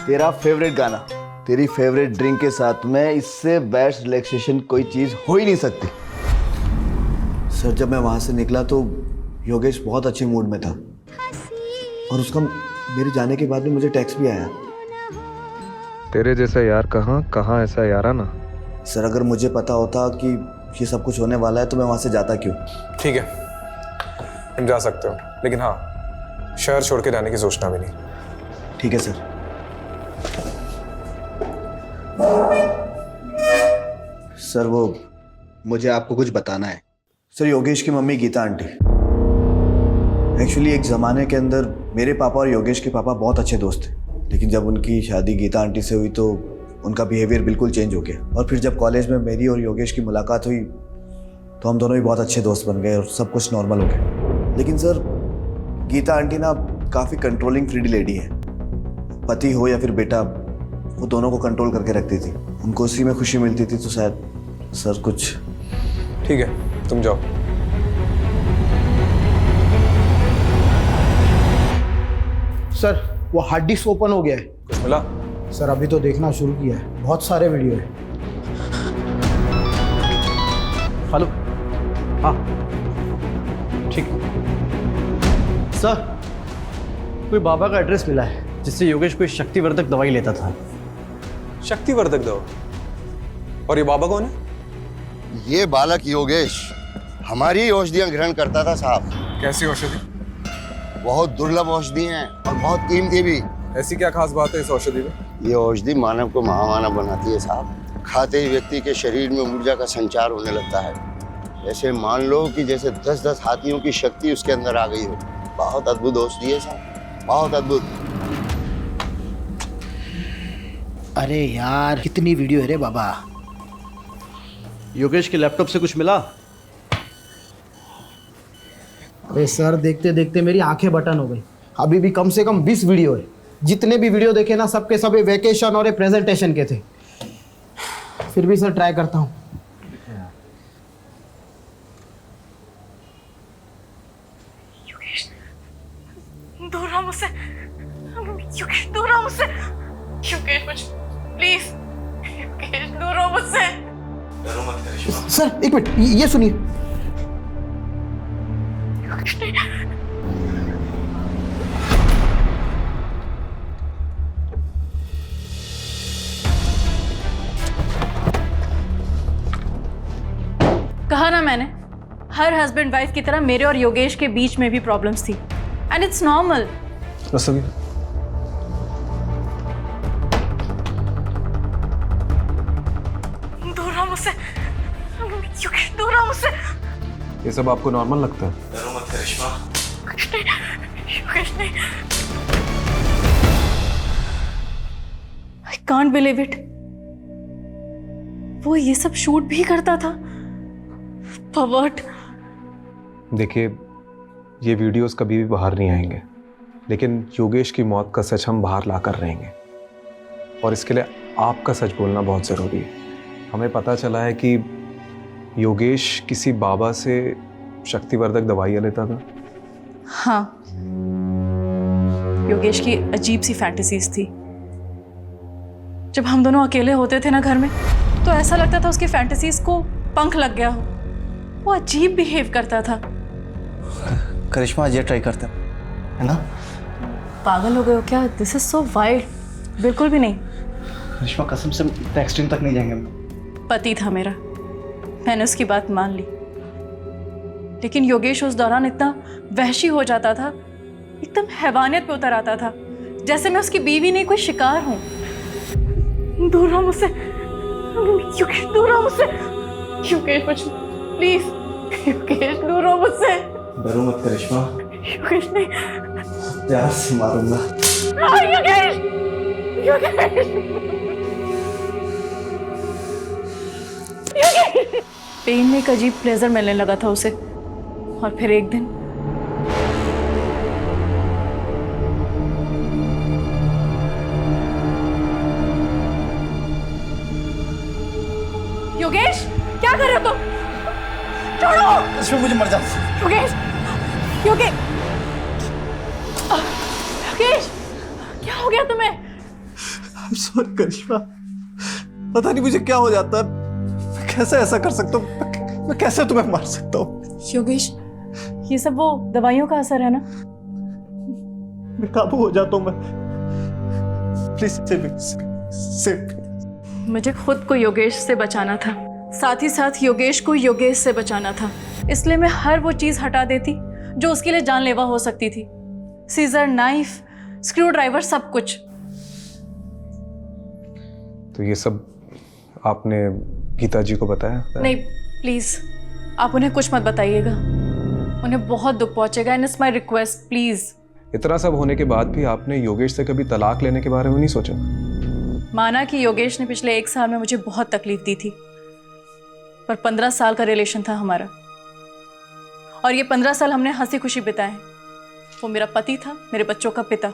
तेरा फेवरेट गाना, तेरी फेवरेट ड्रिंक के साथ में इससे बेस्ट रिलैक्सेशन कोई चीज़ हो ही नहीं सकती। सर जब मैं वहाँ से निकला तो योगेश बहुत अच्छे मूड में था, और उसका मेरे जाने के बाद भी मुझे टेक्स्ट भी आया। तेरे जैसा यार कहाँ ऐसा यार आना। सर अगर मुझे पता होता कि ये सब कुछ होने वाला है तो मैं वहाँ से जाता क्यों। ठीक है, तुम जा सकते हो, लेकिन हाँ शहर छोड़ के जाने की सोचना भी नहीं। ठीक है सर। सर वो मुझे आपको कुछ बताना है। सर योगेश की मम्मी गीता आंटी, एक्चुअली एक ज़माने के अंदर मेरे पापा और योगेश के पापा बहुत अच्छे दोस्त थे, लेकिन जब उनकी शादी गीता आंटी से हुई तो उनका बिहेवियर बिल्कुल चेंज हो गया। और फिर जब कॉलेज में मेरी और योगेश की मुलाकात हुई तो हम दोनों भी बहुत अच्छे दोस्त बन गए और सब कुछ नॉर्मल हो गया। लेकिन सर गीता आंटी ना काफ़ी कंट्रोलिंग फ्रीडी लेडी है। पति हो या फिर बेटा, वो दोनों को कंट्रोल करके रखती थी। उनको उसी में खुशी मिलती थी, तो शायद सर कुछ। ठीक है तुम जाओ। सर वो हार्ड डिस्क ओपन हो गया है। कुछ मिला? सर अभी तो देखना शुरू किया है, बहुत सारे वीडियो है। हेलो, हाँ ठीक। सर कोई बाबा का एड्रेस मिला है जिससे योगेश कोई शक्तिवर्धक दवाई लेता था। शक्तिवर्धक दवा? और ये बाबा कौन है? ये बालक योगेश हमारी औषधियां ग्रहण करता था साहब। कैसी औषधि? बहुत दुर्लभ औषधि हैं और बहुत कीमती भी। ऐसी क्या खास बात है इस औषधि में? ये औषधि मानव को महामानव बनाती है साहब। खाते ही व्यक्ति के शरीर में ऊर्जा का संचार होने लगता है। ऐसे मान लो कि जैसे 10-10 हाथियों की शक्ति उसके अंदर आ गई हो। बहुत अद्भुत औषधि है साहब, बहुत अद्भुत। अरे यार कितनी वीडियो है रे बाबा। योगेश के लैपटॉप से कुछ मिला? अरे सर देखते देखते मेरी आंखें बटन हो गई। अभी भी कम से कम 20 वीडियो है। जितने भी वीडियो देखे ना सबके सब वेकेशन और प्रेजेंटेशन के थे। फिर भी सर ट्राई करता हूँ। दूर रहो मुझसे, योगेश दूर रहो मुझसे। योगेश मुझ प्लीज, योगेश दूर रहो मुझसे। सर एक मिनट, ये सुनिए। कहा ना मैंने, हर हस्बैंड वाइफ की तरह मेरे और योगेश के बीच में भी प्रॉब्लम्स थी, एंड इट्स नॉर्मल। दूर रहो मुझसे, योगेश दूर रहो मुझसे। ये सब आपको नॉर्मल लगता है? डरो मत करिश्मा। योगेश नहीं। I can't believe it। वो ये सब शूट भी करता था। परवर्ट। देखिए ये वीडियोस कभी भी बाहर नहीं आएंगे, लेकिन योगेश की मौत का सच हम बाहर ला कर रहेंगे, और इसके लिए आपका सच बोलना बहुत ज़रूरी है। हमें पता चला है कि योगेश किसी बाबा से शक्तिवर्धक दवाइयाँ लेता था। हाँ, योगेश की अजीब सी फैंटेसीज थी। जब हम दोनों अकेले होते थे ना घर में, तो ऐसा लगता था उसकी फैंटेसीज को पंख लग गया हो। वो अजीब बिहेव करता था। करिश्मा आज ये ट्राई करते हैं, है ना? पागल हो गए हो क्या? This is so wild. बिल्कुल भी नहीं। करिश्मा कसम से एक्सट्रीम तक नहीं जाएंगे। पति था मेरा, मैंने उसकी बात मान ली, लेकिन योगेश उस दौरान इतना वहशी हो जाता था, एकदम हैवानियत पे उतर आता था, जैसे मैं उसकी बीवी नहीं कोई शिकार हूं। दूर रहो मुझसे, योगेश दूर रहो मुझसे। योगेश प्लीज, योगेश दूर रहो मुझसे। डरो मत करिश्मा। योगेश नहीं। प्यार से मारूंगा। योगेश, योगेश, योगेश। पेन में एक अजीब प्लेजर मिलने लगा था उसे, और फिर एक दिन योगेश, क्या कर रहे हो तुम? छोड़ो। इसमें मुझे मर जाना। योगेश, योगेश, योगेश, क्या हो गया तुम्हें? सॉरी करिश्मा, पता नहीं मुझे क्या हो जाता है। मैं कैसे ऐसा कर सकता हूँ? मैं कैसे तुम्हें मार सकता हूँ? योगेश, ये सब वो दवाइयों का असर है ना? मैं काबू हो जाता हूँ मैं। Please save. मुझे खुद को योगेश से बचाना था, साथ ही साथ योगेश को योगेश से बचाना था। इसलिए मैं हर वो चीज़ हटा देती जो उसके लिए जानलेवा हो सकती थी। सीजर, नाइफ, स्क्रू ड्राइवर, सब कुछ। तो ये सब आपने गीता जी को बताया? नहीं, प्लीज़ आप उन्हें कुछ मत बताइएगा। उन्हें बहुत दुख पहुंचेगा। And it's my request, please. इतना सब होने के बाद भी आपने योगेश से कभी तलाक लेने के बारे में नहीं सोचा? माना कि योगेश ने पिछले 1 साल में मुझे बहुत तकलीफ दी थी, पर 15 साल का रिलेशन था हमारा, और ये 15 साल हमने हंसी खुशी बिताए। वो मेरा पति था, मेरे बच्चों का पिता।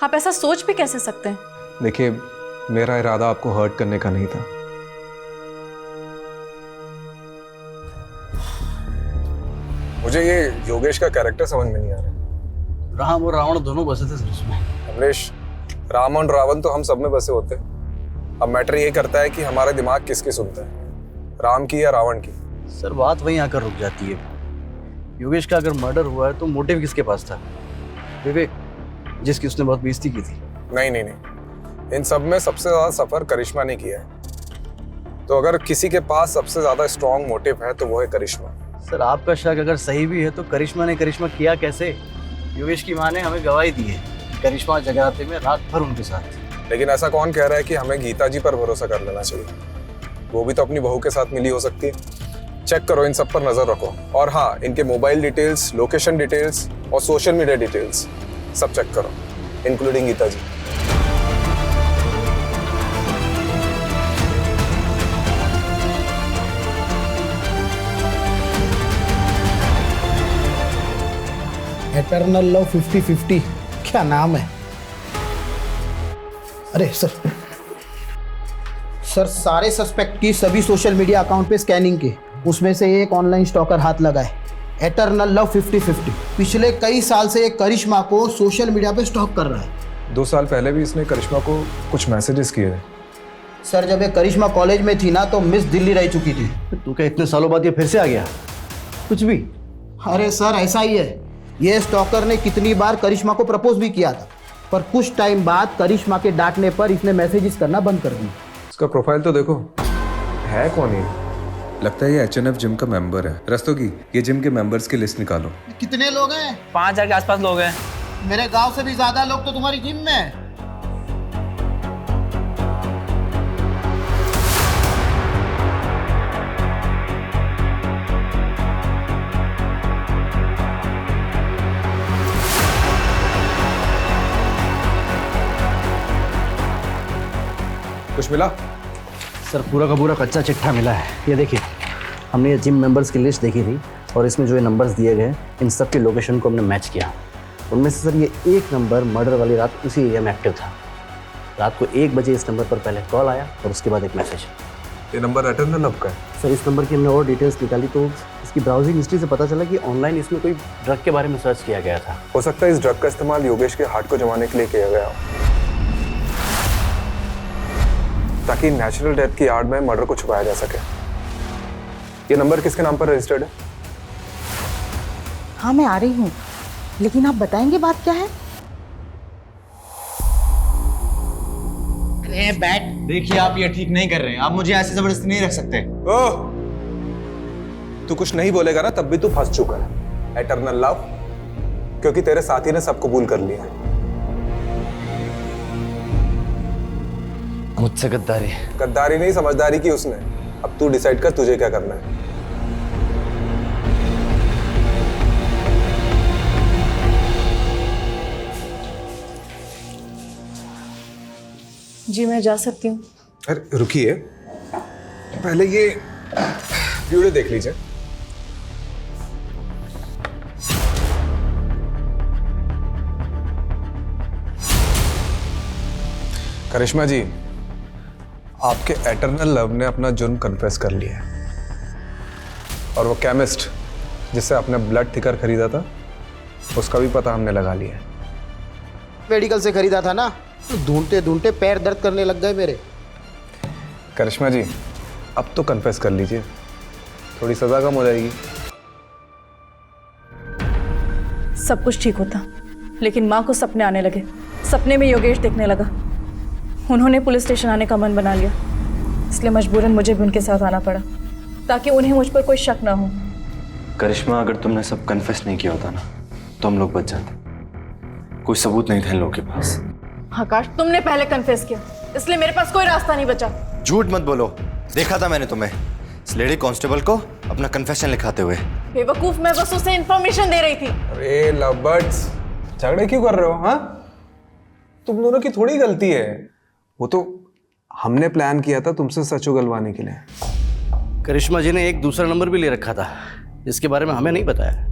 आप ऐसा सोच भी कैसे सकते हैं? देखिए, मेरा इरादा आपको हर्ट करने का नहीं था। मुझे ये योगेश का कैरेक्टर समझ में नहीं आ रहा। राम और रावण दोनों बसे थे सर उसमें। कमलेश, राम और रावण तो हम सब में बसे होते हैं। अब मैटर ये करता है कि हमारा दिमाग किसकी सुनता है, राम की या रावण की। सर बात वहीं आकर रुक जाती है। योगेश का अगर मर्डर हुआ है तो मोटिव किसके पास था? विवेक, जिसकी उसने बहुत बेइज्जती की थी। नहीं नहीं नहीं, इन सब में सबसे ज्यादा सफर करिश्मा ने किया है। तो अगर किसी के पास सबसे ज्यादा स्ट्रॉन्ग मोटिव है तो वो है करिश्मा। सर आपका शक अगर सही भी है तो करिश्मा ने करिश्मा किया कैसे? योगेश की माँ ने हमें गवाही दी है, करिश्मा जगराते में रात भर उनके साथ। लेकिन ऐसा कौन कह रहा है कि हमें गीता जी पर भरोसा कर लेना चाहिए? वो भी तो अपनी बहू के साथ मिली हो सकती है। चेक करो, इन सब पर नजर रखो। और हाँ, इनके मोबाइल डिटेल्स, लोकेशन डिटेल्स और सोशल मीडिया डिटेल्स सब चेक करो, इंक्लूडिंग गीता जी। एटर्नल लव 50-50 क्या नाम है? अरे सर सारे सस्पेक्ट की सभी सोशल मीडिया अकाउंट पे स्कैनिंग की, उसमें से एक ऑनलाइन स्टॉकर हाथ लगा है। एटर्नल लव 50-50 पिछले कई साल से एक करिश्मा को सोशल मीडिया पे स्टॉक कर रहा है। 2 साल पहले भी इसने करिश्मा को कुछ मैसेजेस किए थे। सर जब ये करिश्मा कॉलेज में थी ना तो मिस दिल्ली रह चुकी थी। तू क्या इतने सालों बाद ये फिर से आ गया? कुछ भी? अरे सर ऐसा ही है, ये स्टॉकर ने कितनी बार करिश्मा को प्रपोज भी किया था, पर कुछ टाइम बाद करिश्मा के डांटने पर इसने मैसेजेस करना बंद कर दिया। इसका प्रोफाइल तो देखो, है कौन ये? लगता है ये HNF जिम का मेंबर है। रस्तोगी, ये जिम के मेंबर्स की लिस्ट निकालो। कितने लोग हैं? 5000 के आसपास लोग हैं। मेरे गांव से भी ज्यादा लोग तो तुम्हारी जिम में हैं। कुछ मिला? सर पूरा का पूरा कच्चा चिट्ठा मिला है। ये देखिए, हमने ये जिम मेंबर्स की लिस्ट देखी थी और इसमें जो ये नंबर्स दिए गए इन सब के लोकेशन को हमने मैच किया। उनमें से सर ये एक नंबर मर्डर वाली रात उसी एरिया में एक्टिव था। रात को 1 बजे इस नंबर पर पहले कॉल आया और उसके बाद एक मैसेज। ये नंबर एटर्नल लव का है? सर इस नंबर की हमने और डिटेल्स निकाली तो इसकी ब्राउजिंग हिस्ट्री से पता चला कि ऑनलाइन इसमें कोई ड्रग के बारे में सर्च किया गया था। हो सकता है इस ड्रग का इस्तेमाल योगेश के हार्ट को जमाने के लिए किया गया हो, ताकि नेचुरल डेथ की आड़ में मर्डर को छुपाया जा सके। ये नंबर किसके नाम पर रजिस्टर्ड है? हाँ मैं आ रही हूँ, लेकिन आप बताएंगे बात क्या है? अरे बैठ। देखिए आप ये ठीक नहीं कर रहे हैं, आप मुझे ऐसे जबरदस्ती नहीं रख सकते। ओह, तू कुछ नहीं बोलेगा ना तब भी तू फंस चुका है। एटर्नल लव, क्योंकि तेरे साथी ने सब कबूल कर लिया। मुझसे गद्दारी? गद्दारी नहीं, समझदारी की उसने। अब तू डिसाइड कर तुझे क्या करना है। जी मैं जा सकती हूँ। अरे रुकिए, पहले ये वीडियो देख लीजिए। करिश्मा जी, आपके एटर्नल लव ने अपना जुर्म कन्फेस कर लिया है और वो केमिस्ट जिससे आपने ब्लड थिकर खरीदा था उसका भी पता हमने लगा लिया है। मेडिकल से खरीदा था ना, तो ढूंढते ढूंढते पैर दर्द करने लग गए मेरे। करिश्मा जी, अब तो कन्फेस कर लीजिए, थोड़ी सजा कम हो जाएगी। सब कुछ ठीक होता, लेकिन माँ को सपने आने लगे। सपने में योगेश देखने लगा। उन्होंने पुलिस स्टेशन आने का मन बना लिया, इसलिए मजबूरन मुझे भी उनके साथ आना पड़ा ताकि उन्हें मुझ पर कोई शक ना हो। करिश्मा, अगर तुमने सब कन्फेस नहीं किया होता ना तो हम लोग बच जाते। कोई सबूत नहीं थे इन लोगों के पास। आकाश, तुमने पहले कन्फेस किया, इसलिए मेरे पास कोई रास्ता नहीं बचा। झूठ मत बोलो, देखा था मैंने तुम्हें इस लेडी कांस्टेबल को अपना कन्फेशन लिखाते हुए। बेवकूफ, मैं बस उसे इंफॉर्मेशन दे रही थी। अरे लवबर्ड्स, झगड़े क्यों कर रहे हो? हाँ, तुम दोनों की थोड़ी गलती है, वो तो हमने प्लान किया था तुमसे सच उगलवाने के लिए। करिश्मा जी ने एक दूसरा नंबर भी ले रखा था जिसके बारे में हमें नहीं बताया,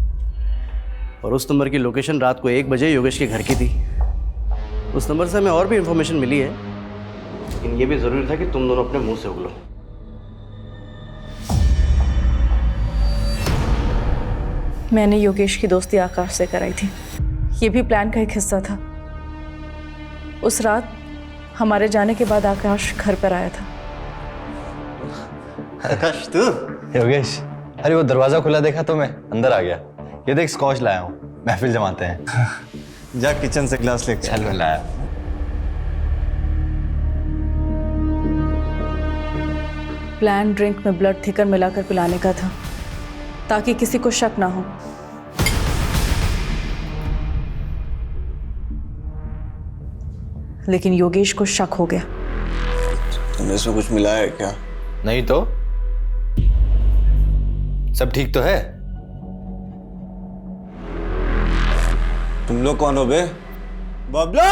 और उस नंबर की लोकेशन रात को 1 बजे योगेश के घर की थी। उस नंबर से हमें और भी इंफॉर्मेशन मिली है, लेकिन ये भी जरूरी था कि तुम दोनों अपने मुंह से उगलो। मैंने योगेश की दोस्ती आकाश से कराई थी, ये भी प्लान का एक हिस्सा था। उस रात हमारे जाने के बाद आकाश घर पर आया था। आकाश तू? योगेश, अरे वो दरवाजा खुला देखा तो मैं अंदर आ गया। ये देख स्कॉच लाया हूँ, महफिल जमाते हैं। जा किचन से ग्लास लेके चल। मैं लाया। प्लान ड्रिंक में ब्लड थिकर मिलाकर पिलाने का था ताकि किसी को शक ना हो। लेकिन योगेश को शक हो गया। तुमने इसमें कुछ मिलाया है क्या? नहीं तो सब ठीक तो है। तुम लोग कौन हो बे? बबला!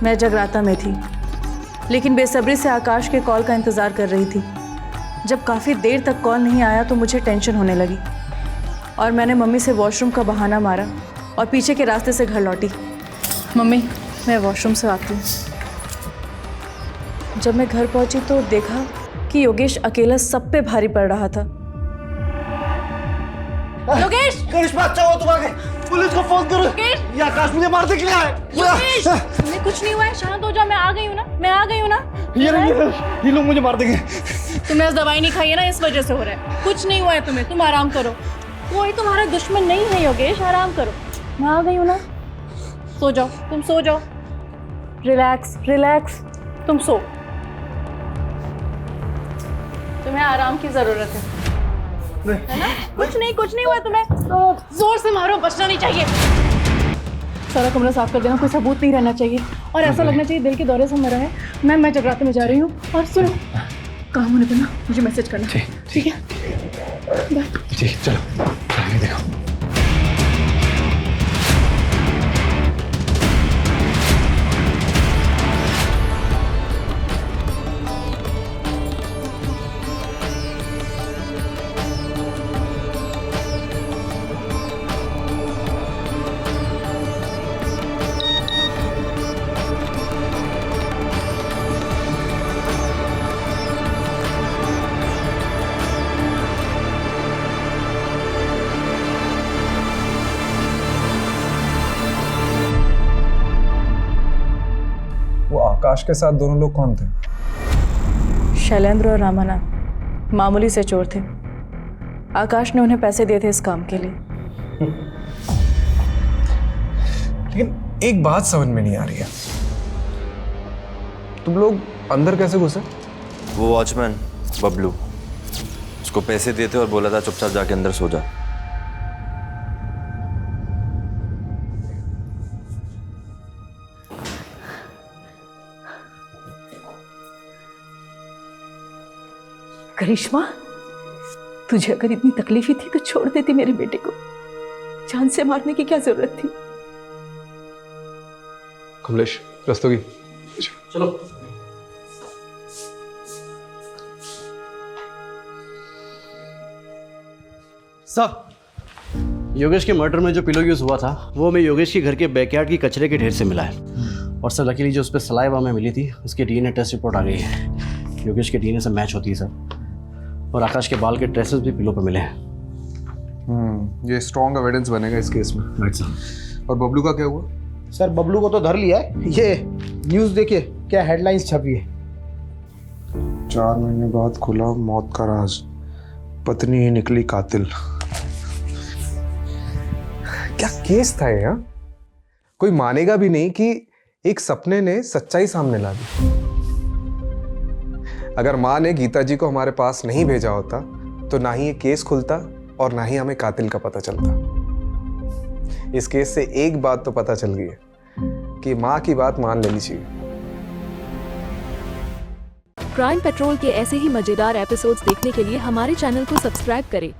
मैं जगराता में थी, लेकिन बेसब्री से आकाश के कॉल का इंतजार कर रही थी। जब काफी देर तक कॉल नहीं आया तो मुझे टेंशन होने लगी और मैंने मम्मी से वॉशरूम का बहाना मारा और पीछे के रास्ते से घर लौटी। मम्मी, मैं वॉशरूम से आती हूँ। जब मैं घर पहुंची तो देखा कि योगेश अकेला सब पे भारी पड़ रहा था। योगेश! करिश्मा, अच्छा हो तुम आ गए। पुलिस को फोन करो। ये आकाश मुझे मारने के लिए आए। योगेश! तुम्हें कुछ नहीं हुआ है, शांत हो जाओ। मैं आ गई हूँ ना, मैं आ गई हूँ ना। ये लोग मुझे मार देंगे। तुमने आज दवाई नहीं खाई है ना, इस वजह से हो रहा है। कुछ नहीं हुआ है तुम्हें, तुम आराम करो। कोई तुम्हारा दुश्मन नहीं है योगेश, आराम करो। मैं आ गई हूँ ना, सो जाओ, तुम सो जाओ। रिलैक्स रिलैक्स, तुम सो। तुम्हें आराम की जरूरत है ना? कुछ नहीं हुआ तुम्हें। जोर से मारो, बचना नहीं चाहिए। सारा कमरा साफ कर देना, कोई सबूत नहीं रहना चाहिए और ऐसा लगना चाहिए दिल के दौरे से मरा है। मैं जगराते में जा रही हूँ। और सुनो, काम होने पर ना मुझे मैसेज करना। ठीक है? बाय। ठीक, चलो देखो। आकाश के साथ दोनों लोग कौन थे? शैलेंद्र और रामानाथ मामूली से चोर थे। आकाश ने उन्हें पैसे दिए थे इस काम के लिए। लेकिन एक बात समझ में नहीं आ रही है, तुम लोग अंदर कैसे घुसे? वो वॉचमैन बबलू, उसको पैसे दिए थे और बोला था चुपचाप जाके अंदर सो जा। करिश्मा, तुझे अगर इतनी तकलीफ ही थी तो छोड़ देती मेरे बेटे को। जान से मारने की क्या जरूरत थी? कमलेश, रस्तोगी, चलो। सर, योगेश के मर्डर में जो पिलो यूज हुआ था वो हमें योगेश के घर के बैकयार्ड की कचरे के ढेर से मिला है। और सर लकीली जो उस पर सलाइवा में मिली थी उसकी डीएनए टेस्ट रिपोर्ट आ गई है। योगेश के डीएनए से मैच होती है सर। और आकाश के बाल के ट्रेसेस भी पिलो पर मिले हैं। ये स्ट्रॉन्ग एविडेंस बनेगा इस केस में। Right sir. और बबलू का क्या हुआ? सर बबलू को तो धर लिया है। ये न्यूज़ देखिए क्या हेडलाइंस छपी है। 4 महीने बाद खुला मौत का राज, पत्नी ही निकली कातिल। क्या केस था ये? कोई मानेगा भी नहीं कि एक सपने ने सच्चाई सामने ला दी। अगर माँ ने गीता जी को हमारे पास नहीं भेजा होता तो ना ही ये केस खुलता और ना ही हमें कातिल का पता चलता। इस केस से एक बात तो पता चल गई है कि माँ की बात मान लेनी चाहिए। क्राइम पेट्रोल के ऐसे ही मजेदार एपिसोड्स देखने के लिए हमारे चैनल को सब्सक्राइब करें